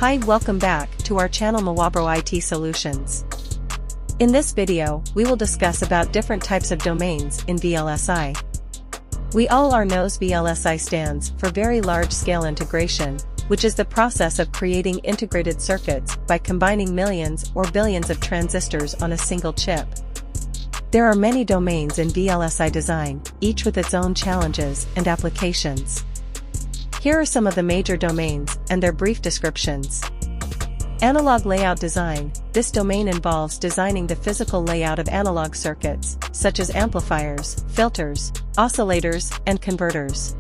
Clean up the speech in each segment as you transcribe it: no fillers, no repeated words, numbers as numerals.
Hi, welcome back to our channel Maawaabro IT Solutions. In this video, we will discuss about different types of domains in VLSI. We all knows VLSI stands for Very Large Scale Integration, which is the process of creating integrated circuits by combining millions or billions of transistors on a single chip. There are many domains in VLSI design, each with its own challenges and applications. Here are some of the major domains and their brief descriptions. Analog layout design. This domain involves designing the physical layout of analog circuits, such as amplifiers, filters, oscillators, and converters.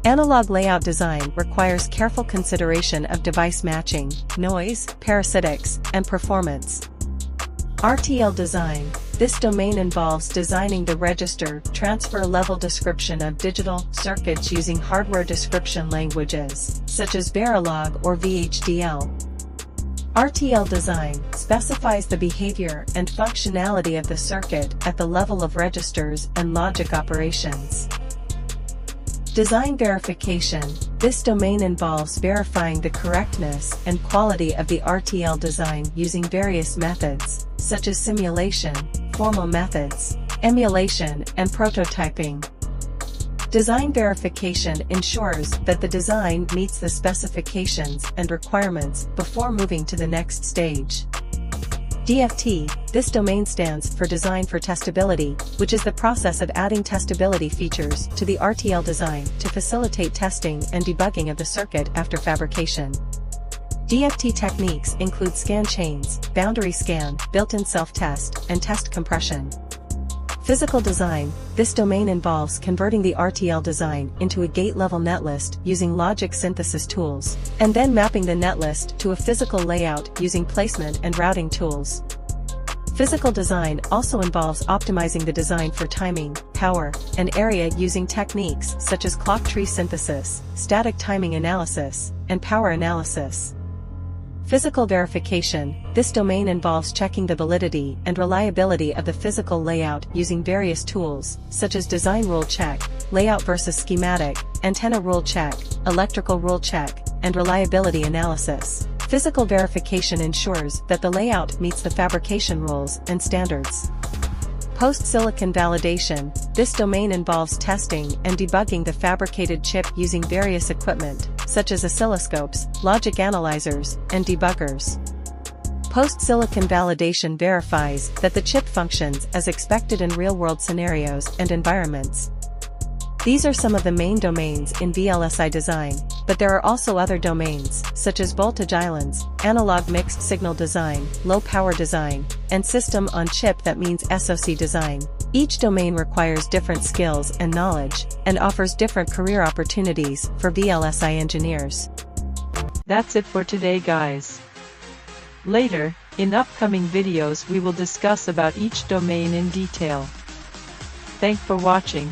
Analog layout design requires careful consideration of device matching, noise, parasitics, and performance. RTL design. This domain involves designing the register transfer level description of digital circuits using hardware description languages, such as Verilog or VHDL. RTL design specifies the behavior and functionality of the circuit at the level of registers and logic operations. Design verification. This domain involves verifying the correctness and quality of the RTL design using various methods, such as simulation, formal methods, emulation, and prototyping. Design verification ensures that the design meets the specifications and requirements before moving to the next stage. DFT. This domain stands for Design for Testability, which is the process of adding testability features to the RTL design to facilitate testing and debugging of the circuit after fabrication. DFT techniques include scan chains, boundary scan, built-in self-test, and test compression. Physical design. This domain involves converting the RTL design into a gate-level netlist using logic synthesis tools, and then mapping the netlist to a physical layout using placement and routing tools. Physical design also involves optimizing the design for timing, power, and area using techniques such as clock tree synthesis, static timing analysis, and power analysis. Physical verification. This domain involves checking the validity and reliability of the physical layout using various tools, such as design rule check, layout versus schematic, antenna rule check, electrical rule check, and reliability analysis. Physical verification ensures that the layout meets the fabrication rules and standards. Post-silicon validation. This domain involves testing and debugging the fabricated chip using various equipment, such as oscilloscopes, logic analyzers, and debuggers. Post-silicon validation verifies that the chip functions as expected in real-world scenarios and environments. These are some of the main domains in VLSI design, but there are also other domains, such as voltage islands, analog mixed signal design, low power design, and system on chip, that means SoC design. Each domain requires different skills and knowledge, and offers different career opportunities for VLSI engineers. That's it for today, guys. Later, in upcoming videos, we will discuss about each domain in detail. Thanks for watching.